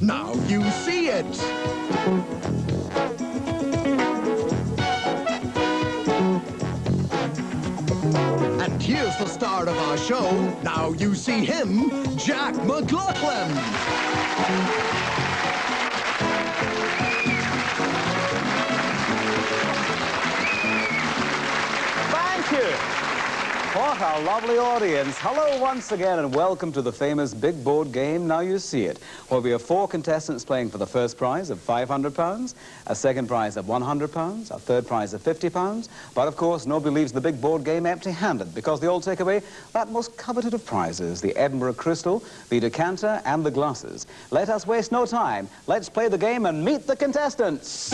Now you see it. And here's the star of our show. Now you see him, Jack McLaughlin. Thank you. What a lovely audience. Hello once again and welcome to the famous big board game, Now You See It, where we have 4 contestants playing for the first prize of £500, a second prize of £100, a third prize of £50. But of course, nobody leaves the big board game empty-handed because they all take away that most coveted of prizes, the Edinburgh Crystal, the decanter and the glasses. Let us waste no time. Let's play the game and meet the contestants.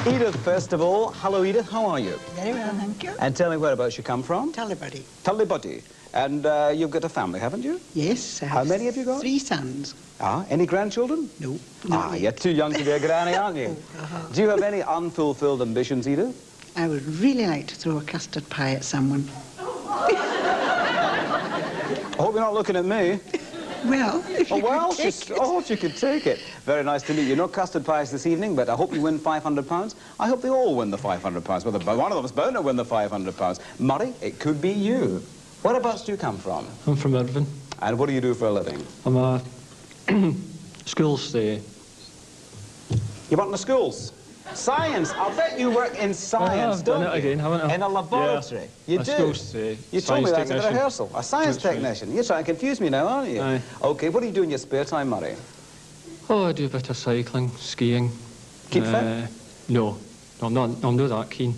Edith, first of all. Hello, Edith. How are you? Very well, thank you. And tell me whereabouts you come from. Tullibody. Tullibody. And you've got a family, haven't you? Yes, I have. How many have you got? 3 sons. Ah, any grandchildren? No. You're too young to be a granny, aren't you? Do you have any unfulfilled ambitions, Edith? I would really like to throw a custard pie at someone. I hope you're not looking at me. Well, if you could take it. Oh, if you could take it. Very nice to meet you. No custard pies this evening, but I hope you win £500. I hope they all win the £500. Well, one of them's bound to win the £500. Murray, it could be you. Whereabouts do you come from? I'm from Irvine. And what do you do for a living? I'm a schools. You work in the schools? Science. I'll bet you work in science, I've done it again, haven't I? In a laboratory. Yeah. You A do? schools, You told me that at the technician. rehearsal. A science That's right. technician. You're trying to confuse me now, aren't you? Aye. OK, what do you do in your spare time, Murray? Oh, I do a bit of cycling, skiing. Keep fit? No. I'm not that keen.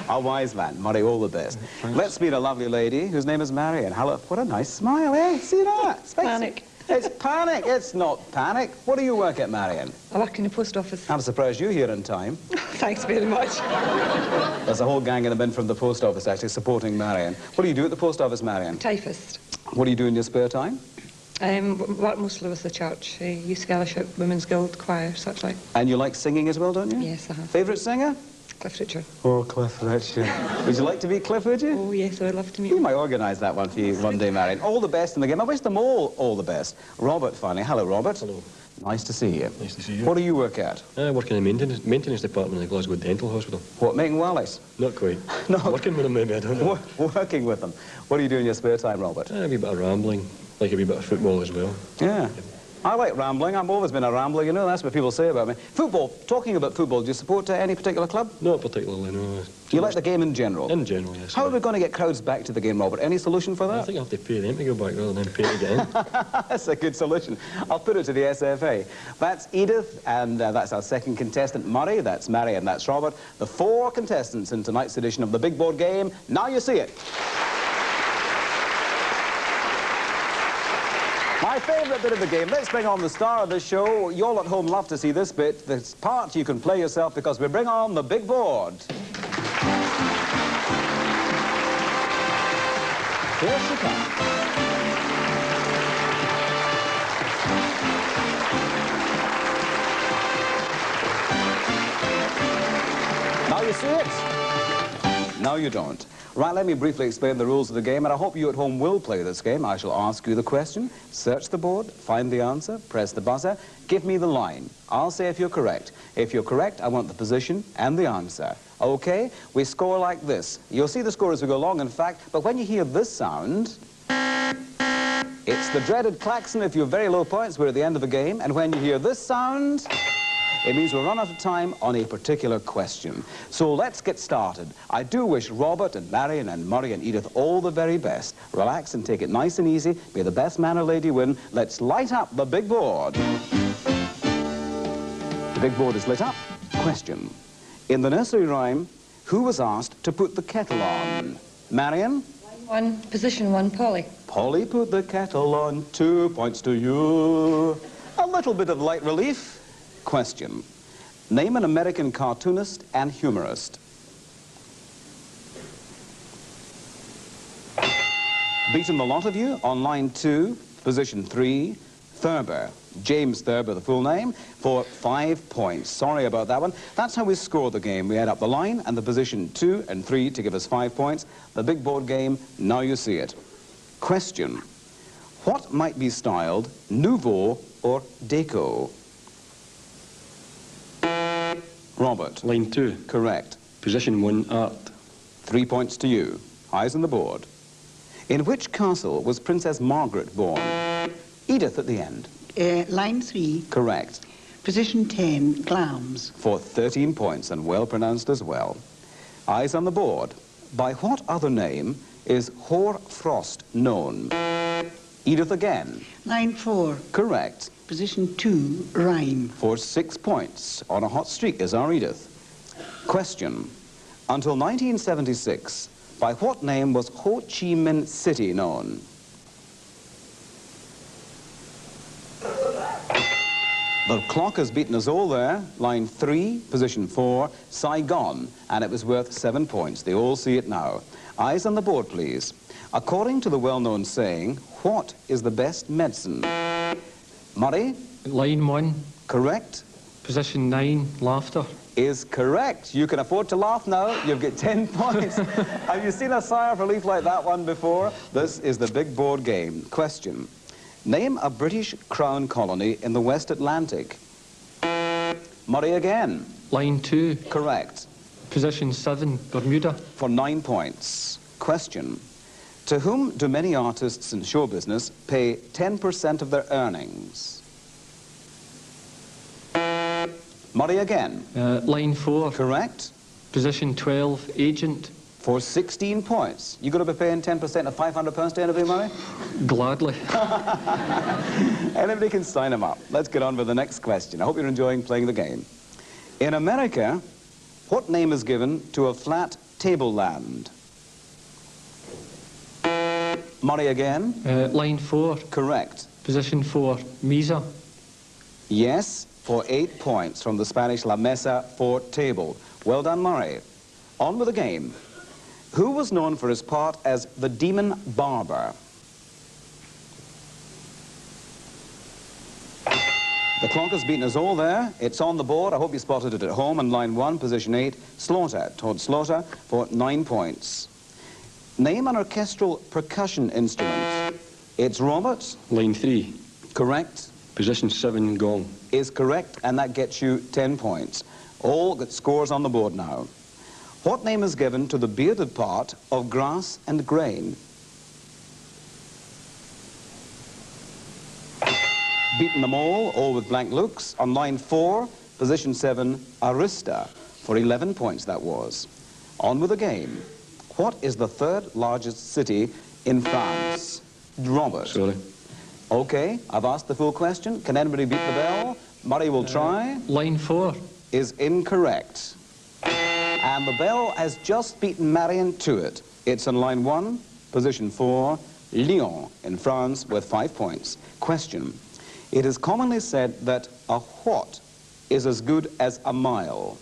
A wise man. Murray, all the best. Thanks. Let's meet a lovely lady whose name is Marion. Hello. What a nice smile, eh? See that? Panic. It's panic. It's not panic. What do you work at, Marion? I work in the post office. I'm surprised you're here in time. Thanks very much. There's a whole gang in the bin from the post office, actually, supporting Marion. What do you do at the post office, Marion? Typist. What do you do in your spare time? Work mostly with the church. Youth Fellowship, Women's Guild, choir, such like. And you like singing as well, don't you? Yes, I have. Favourite singer? Cliff Richard. Oh, Cliff Richard. Would you like to be Cliff, would you? Oh, yes, I would love to meet We him. might organise that one for you one day, Marion. All the best in the game. I wish them all the best. Robert, finally. Hello, Robert. Hello. Nice to see you. Nice to see you. What do you work at? I work in the maintenance department in the Glasgow Dental Hospital. What, making Wallis? Not quite. No. Working with them, maybe, I don't know. Working with them. What do you do in your spare time, Robert? A wee bit of rambling, like a wee bit of football as well. Yeah. I like rambling. I've always been a rambler, you know. That's what people say about me. Football. Talking about football, do you support any particular club? Not particularly, no. You like the game in general? In general, yes. How are we going to get crowds back to the game, Robert? Any solution for I that? think I'll have to pay them to go back rather than pay to get in. That's a good solution. I'll put it to the SFA. That's Edith, and that's our second contestant, Murray. That's Mary, and that's Robert. The 4 contestants in tonight's edition of the Big Board Game. Now you see it. My favourite bit of the game. Let's bring on the star of the show. You all at home love to see this bit. This part you can play yourself because we bring on the big board. Here she comes. Now you see it? No, you don't. Right, let me briefly explain the rules of the game, and I hope you at home will play this game. I shall ask you the question, search the board, find the answer, press the buzzer, give me the line. I'll say if you're correct. If you're correct, I want the position and the answer. Okay? We score like this. You'll see the score as we go along, in fact, but when you hear this sound, it's the dreaded klaxon. If you're very low points, we're at the end of the game, and when you hear this sound, it means we'll run out of time on a particular question. So let's get started. I do wish Robert and Marion and Murray and Edith all the very best. Relax and take it nice and easy. May the best man or lady win. Let's light up the big board. The big board is lit up. Question. In the nursery rhyme, who was asked to put the kettle on? Marion? Position 1, Polly. Polly put the kettle on. 2 points to you. A little bit of light relief. Question. Name an American cartoonist and humorist. Beaten the lot of you on line 2, position 3, Thurber. James Thurber, the full name, for 5 points. Sorry about that one. That's how we score the game. We add up the line and the position 2 and 3 to give us 5 points. The big board game, now you see it. Question. What might be styled Nouveau or Deco? Robert. Line 2. Correct. Position 1, art. 3 points to you. Eyes on the board. In which castle was Princess Margaret born? Edith at the end. Line 3, Correct. position 10, Glamis. For 13 points and well pronounced as well. Eyes on the board. By what other name is Hoar Frost known? Edith again. Line 4, Correct. position 2, Rhine. For 6 points. On a hot streak is our Edith. Question. Until 1976, by what name was Ho Chi Minh City known? The clock has beaten us all there. Line 3, position 4, Saigon, and it was worth 7 points. They all see it now. Eyes on the board, please. According to the well-known saying, what is the best medicine? Murray? Line 1, Correct. position 9, laughter. Is correct. You can afford to laugh now. You've got 10 points. Have you seen a sigh of relief like that one before? This is the big board game. Question. Name a British Crown colony in the West Atlantic. Murray again. Line 2, Correct. position 7, Bermuda. For 9 points. Question. To whom do many artists in show business pay 10% of their earnings? Murray again. Line 4, Correct. position 12, agent. For 16 points. You going to be paying 10% of £500 to anybody, Murray? Gladly. Anybody can sign them up. Let's get on with the next question. I hope you're enjoying playing the game. In America, what name is given to a flat tableland? Murray again. Line 4, Correct. position 4, Mesa. Yes, for 8 points from the Spanish La Mesa for table. Well done, Murray. On with the game. Who was known for his part as the Demon Barber? The clock has beaten us all there. It's on the board. I hope you spotted it at home. And line 1, position 8, Slaughter. Todd Slaughter for 9 points. Name an orchestral percussion instrument. It's Robert. Line 3. Correct. Position 7, gong. Is correct, and that gets you 10 points. All got scores on the board now. What name is given to the bearded part of grass and grain? Beaten them all with blank looks. On line 4, position 7, Arista. For 11 points that was. On with the game. What is the third largest city in France? Robert. Sorry. Okay, I've asked the full question. Can anybody beat the bell? Murray will try. Line 4, Is incorrect. And the bell has just beaten Marion to it. It's on line 1, position 4, Lyon in France with 5 points. Question. It is commonly said that a what is as good as a mile.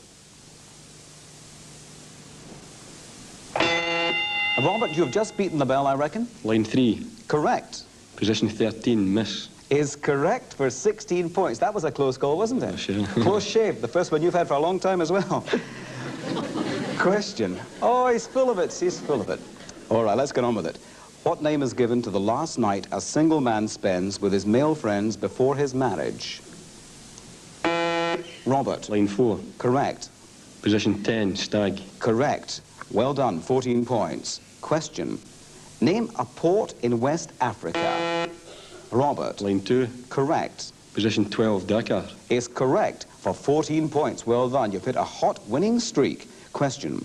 Robert, you've just beaten the bell, I reckon. Line 3. Correct. Position 13, miss. Is correct for 16 points. That was a close call, wasn't it? Sure. Close shave, the first one you've had for a long time as well. Question. Oh, he's full of it. He's full of it. All right, let's get on with it. What name is given to the last night a single man spends with his male friends before his marriage? Robert. Line 4. Correct. Position 10, stag. Correct. Well done, 14 points. Question. Name a port in West Africa. Robert. Line 2. Correct. Position 12, Dakar. Is correct for 14 points. Well done. You've hit a hot winning streak. Question.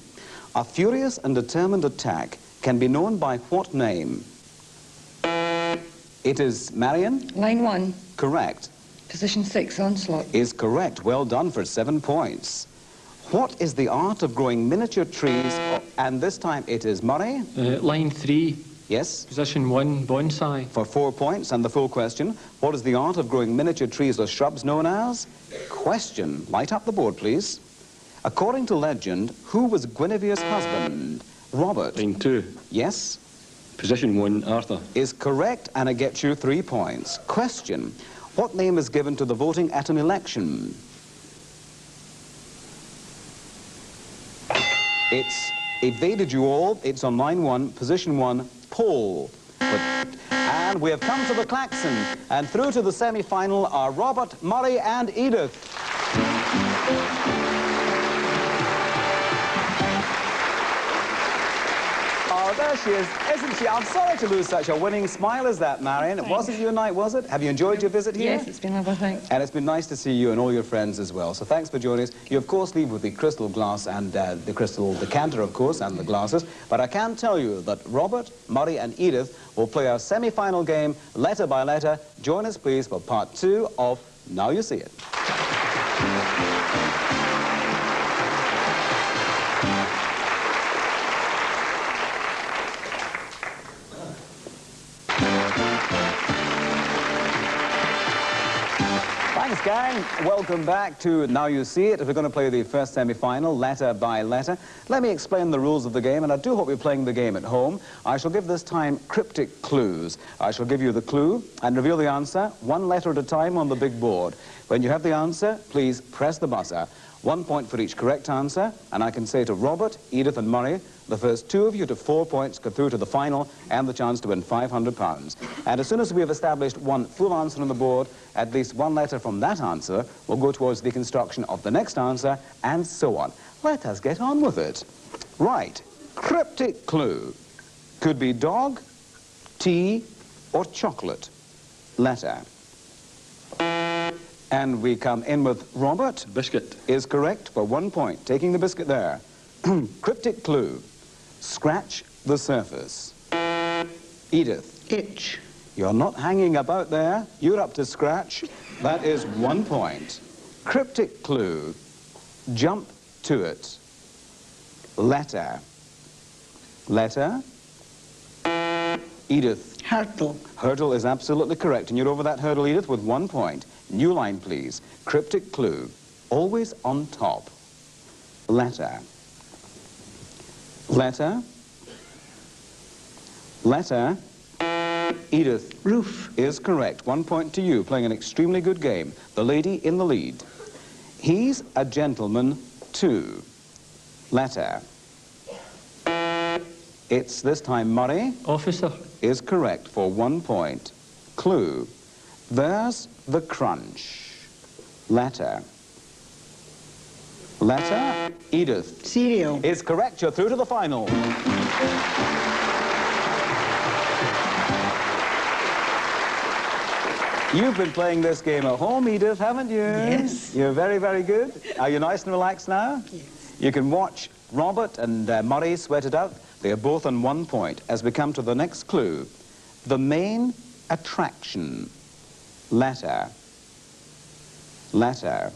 A furious and determined attack can be known by what name? It is Marion? Line 1, Correct. position 6, onslaught. Is correct. Well done for 7 points. What is the art of growing miniature trees? And this time it is Murray. line 3, Yes. position 1, bonsai. For 4 points, and the full question. What is the art of growing miniature trees or shrubs known as? Question. Light up the board, please. According to legend, who was Guinevere's husband? Robert. Line 2. Yes. Position 1, Arthur. Is correct, and it gets you 3 points. Question. What name is given to the voting at an election? It's evaded you all. It's on line 1, position 1, poll. And we have come to the klaxon. And through to the semi-final are Robert, Murray and Edith. Oh, there she is, isn't she? I'm sorry to lose such a winning smile as that, Marion. It wasn't your night, was it? Have you enjoyed your visit here? Yes, it's been lovely, thanks. And it's been nice to see you and all your friends as well. So thanks for joining us. You, of course, leave with the crystal glass and the crystal decanter, of course, and the glasses. But I can tell you that Robert, Murray and Edith will play our semi-final game, letter by letter. Join us, please, for part 2 of Now You See It. Thanks, gang. Welcome back to Now You See It. We're going to play the first semi-final, letter by letter. Let me explain the rules of the game, and I do hope you're playing the game at home. I shall give this time cryptic clues. I shall give you the clue and reveal the answer, one letter at a time on the big board. When you have the answer, please press the buzzer. 1 point for each correct answer, and I can say to Robert, Edith and Murray, the first 2 of you to 4 points go through to the final and the chance to win £500. And as soon as we have established one full answer on the board, at least one letter from that answer will go towards the construction of the next answer, and so on. Let us get on with it. Right, cryptic clue. Could be dog, tea, or chocolate. Letter. And we come in with Robert. Biscuit. Is correct for 1 point. Taking the biscuit there. Cryptic clue. Scratch the surface. Edith. Itch. You're not hanging about there. You're up to scratch. That is 1 point. Cryptic clue. Jump to it. Letter. Letter. Edith. Hurdle. Hurdle is absolutely correct. And you're over that hurdle, Edith, with 1 point. New line, please. Cryptic clue. Always on top. Letter. Letter. Letter. Edith. Roof. Is correct. 1 point to you, playing an extremely good game. The lady in the lead. He's a gentleman, too. Letter. It's this time Murray. Officer. Is correct for 1 point. Clue. There's the crunch. Letter. Letter. Edith. Cereal. Is correct. You're through to the final. You've been playing this game at home, Edith, haven't you? Yes. You're very, very good. Are you nice and relaxed now? Yes. You can watch Robert and Murray sweat it out. They are both on 1 point. As we come to the next clue, the main attraction. Letter. Letter.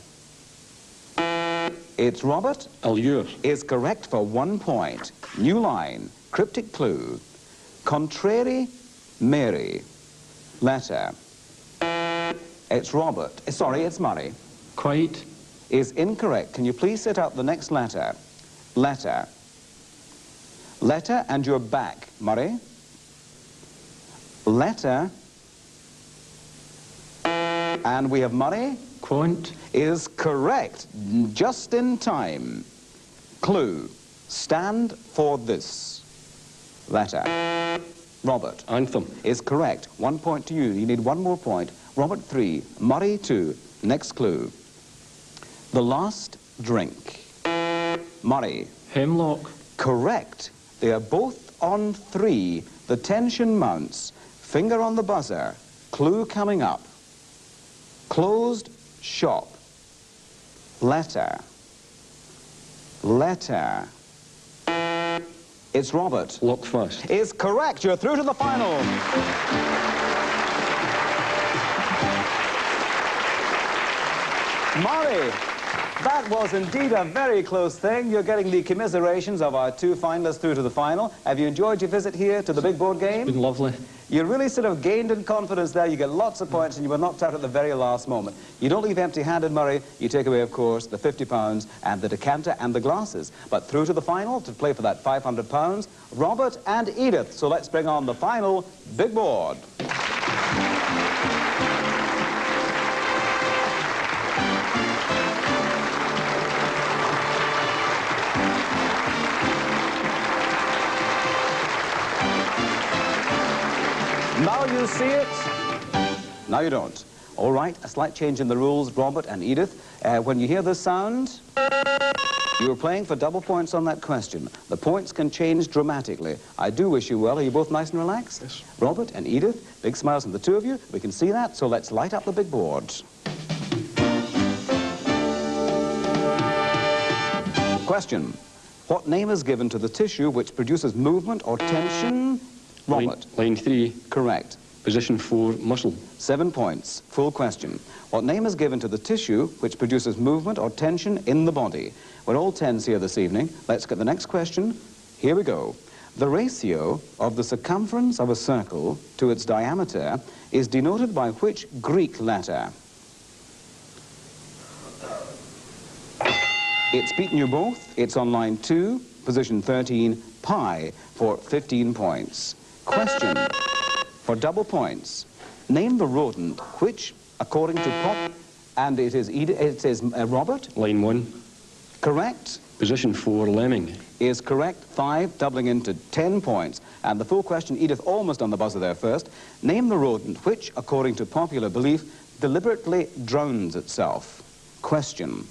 It's Robert. Allure. Is correct for 1 point. New line. Cryptic clue. Contrary Mary. Letter. It's Robert. Sorry, it's Murray. Quite. Is incorrect. Can you please set out the next letter? Letter. Letter, and you're back, Murray. Letter. And we have Murray. Quant. Is correct. Just in time. Clue. Stand for this. Letter. Robert. Anthem. Is correct. 1 point to you. You need 1 more point. Robert 3, Murray 2. Next clue. The last drink. Murray. Hemlock. Correct. They are both on 3. The tension mounts. Finger on the buzzer. Clue coming up. Closed shop. Letter. Letter. It's Robert. Lock fast. Is correct. You're through to the final. Murray, that was indeed a very close thing. You're getting the commiserations of our 2 finalists through to the final. Have you enjoyed your visit here to the big board game? Been lovely. You really sort of gained in confidence there. You get lots of points and you were knocked out at the very last moment. You don't leave empty-handed, Murray. You take away, of course, the £50 and the decanter and the glasses. But through to the final to play for that £500, Robert and Edith. So let's bring on the final big board. Now you see it. Now you don't. All right, a slight change in the rules, Robert and Edith. When you hear this sound, you're playing for double points on that question. The points can change dramatically. I do wish you well. Are you both nice and relaxed? Yes. Robert and Edith, big smiles from the two of you. We can see that, so let's light up the big board. Question. What name is given to the tissue which produces movement or tension? Robert. Line 3, Correct. position 4, muscle. 7 points. Full question. What name is given to the tissue which produces movement or tension in the body? We're all tens here this evening. Let's get the next question. Here we go. The ratio of the circumference of a circle to its diameter is denoted by which Greek letter? It's beaten you both. It's on line 2, position 13, pi, for 15 points. Question. For double points, name the rodent which, according to Pop, and it is Robert. Line 1, Correct. position 4, lemming. Is correct. 5, doubling into 10 points. And the full question, Edith almost on the buzzer there first. Name the rodent which, according to popular belief, deliberately drowns itself. Question.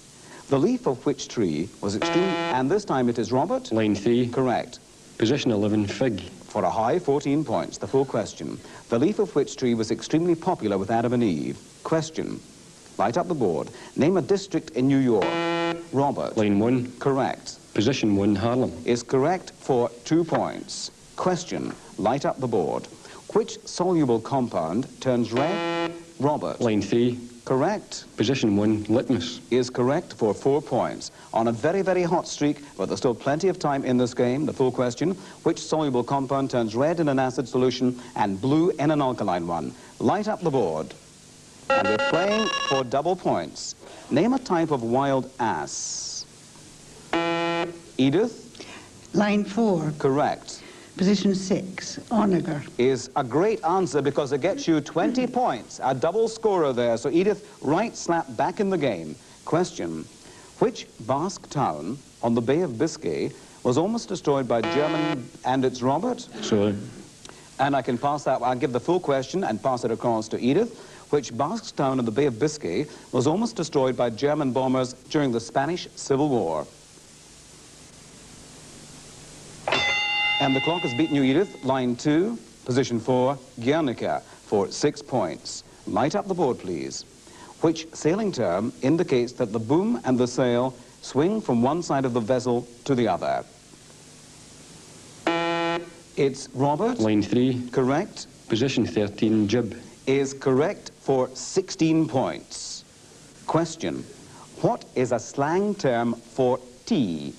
The leaf of which tree was extreme, and this time it is Robert. Line 3, Correct. position 11, fig. For a high 14 points, the full question. The leaf of which tree was extremely popular with Adam and Eve? Question. Light up the board. Name a district in New York. Robert. Line 1, Correct. position 1, Harlem. Is correct for 2 points. Question. Light up the board. Which soluble compound turns red? Robert. Line 3, Correct. position 1, litmus. Is correct for 4 points. On a very, very hot streak, but there's still plenty of time in this game, the full question. Which soluble compound turns red in an acid solution and blue in an alkaline one? Light up the board. And we're playing for double points. Name a type of wild ass. Edith? Line 4, Correct. position 6, onager. Is a great answer because it gets you 20 points. A double scorer there. So Edith, right slap back in the game. Question. Which Basque town on the Bay of Biscay was almost destroyed by German, and it's Robert? So, And I can pass that, I'll give the full question and pass it across to Edith. Which Basque town on the Bay of Biscay was almost destroyed by German bombers during the Spanish Civil War? And the clock has beaten you, Edith. Line 2, position 4, Guernica, for 6 points. Light up the board, please. Which sailing term indicates that the boom and the sail swing from one side of the vessel to the other? It's Robert. line 3, Correct. position 13, jib. Is correct for 16 points. Question. What is a slang term for tea?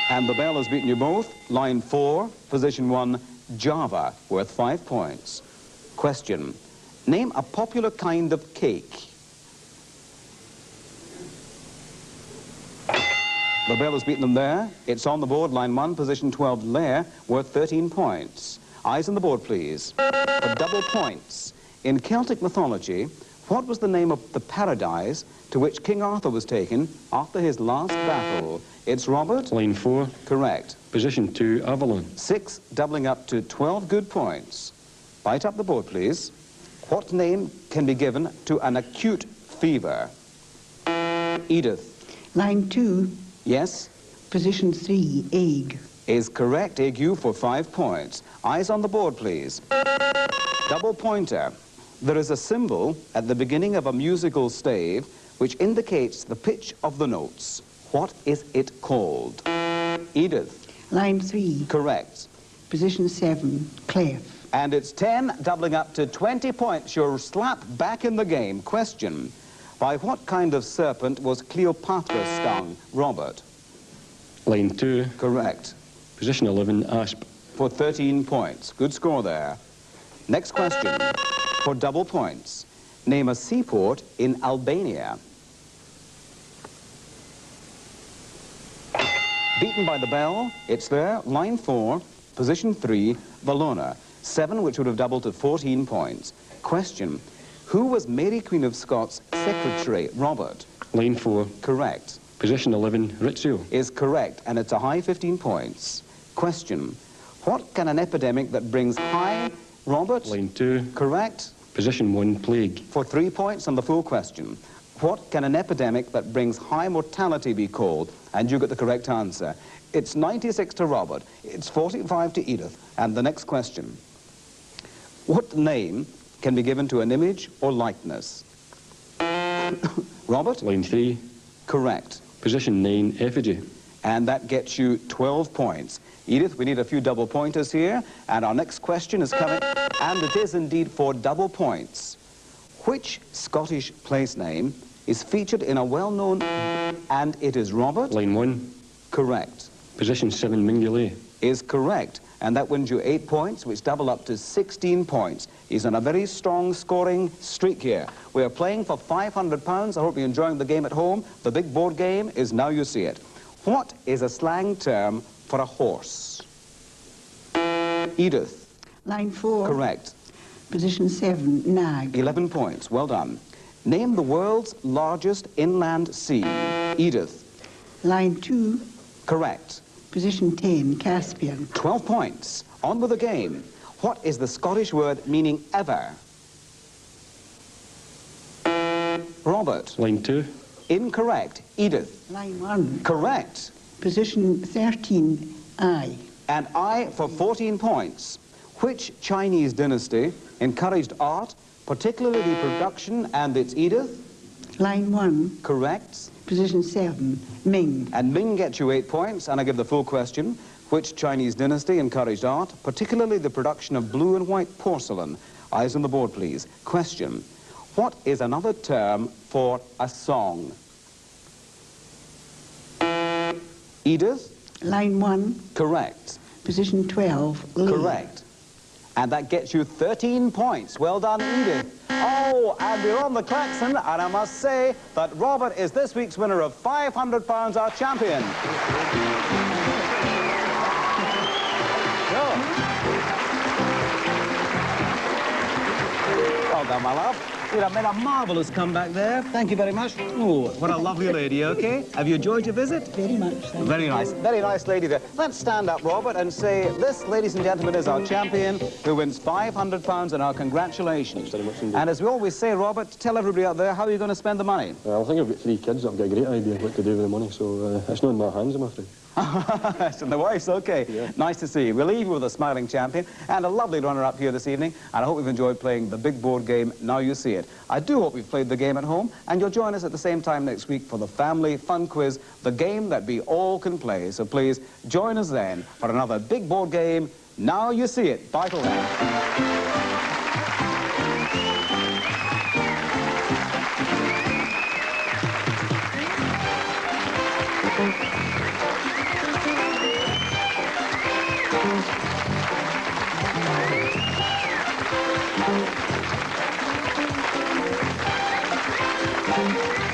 And the bell has beaten you both. Line 4, position 1, Java, worth 5 points. Question. Name a popular kind of cake. The bell has beaten them there. It's on the board, line 1, position 12, Lair, worth 13 points. Eyes on the board, please. For double points. In Celtic mythology, what was the name of the paradise to which King Arthur was taken after his last battle? It's Robert. Line 4, Correct. position 2, Avalon. 6, doubling up to 12 good points. Light up the board, please. What name can be given to an acute fever? Edith. Line 2, Yes? position 3, ague. Is correct. Ague for 5 points. Eyes on the board, please. Double pointer. There is a symbol at the beginning of a musical stave which indicates the pitch of the notes. What is it called? Edith. Line 3, Correct. position 7, clef. And it's 10, doubling up to 20 points. You're slap back in the game. Question. By what kind of serpent was Cleopatra stung? Robert. Line 2, Correct. position 11, asp. For 13 points. Good score there. Next question. For double points. Name a seaport in Albania. Beaten by the bell. It's there. Line 4, position 3, Valona. 7, which would have doubled to 14 points. Question. Who was Mary Queen of Scots' secretary? Robert. Line 4, Correct. position 11, Rizzio. Is correct, and it's a high 15 points. Question. What can an epidemic that brings high... Robert? Line 2. Correct. Position 1, plague. For 3 points on the full question. What can an epidemic that brings high mortality be called? And you get the correct answer. It's 96 to Robert. It's 45 to Edith. And the next question. What name can be given to an image or likeness? Robert? Line 3. Correct. Position 9, effigy. And that gets you 12 points. Edith, we need a few double pointers here. And our next question is coming, and it is indeed for double points. Which Scottish place name is featured in a well-known... And it is Robert? Line 1. Correct. Position 7, Mingulay. Is correct. And that wins you 8 points, which double up to 16 points. He's on a very strong scoring streak here. We are playing for £500. I hope you're enjoying the game at home. The big board game is Now You See It. What is a slang term for a horse? Edith. Line 4. Correct. Position 7, nag. 11 points. Well done. Name the world's largest inland sea. Edith. Line 2. Correct. Position 10, Caspian. 12 points. On with the game. What is the Scottish word meaning ever? Robert. Line 2. Incorrect. Edith. Line 1. Correct. Position 13, I. And I for 14 points. Which Chinese dynasty encouraged art, particularly the production, and its Edith? Line 1. Correct. Position 7, Ming. And Ming gets you 8 points, and I give the full question. Which Chinese dynasty encouraged art, particularly the production of blue and white porcelain? Eyes on the board, please. Question. What is another term for a song? Edith? Line 1. Correct. Position 12, Lee. Correct. And that gets you 13 points. Well done, Edith. Oh, and we're on the klaxon, and I must say that Robert is this week's winner of £500, our champion. Well done, my love. You have made a marvellous comeback there. Thank you very much. Oh, what a lovely lady, OK? Have you enjoyed your visit? Very much, thank Very nice. Very nice lady there. Let's stand up, Robert, and say, this, ladies and gentlemen, is our champion who wins £500, and our congratulations. Very much indeed. And as we always say, Robert, tell everybody out there, how are you going to spend the money? I think I've got 3 kids that have got a great idea what to do with the money, so it's not in my hands, I'm afraid. It's in the wife's, OK. Yeah. Nice to see you. We'll leave you with a smiling champion and a lovely runner-up here this evening, and I hope you've enjoyed playing the big board game, Now You See It. I do hope you've played the game at home, and you'll join us at the same time next week for the family fun quiz, the game that we all can play. So please join us then for another big board game, Now You See It. Bye till then. Thank you.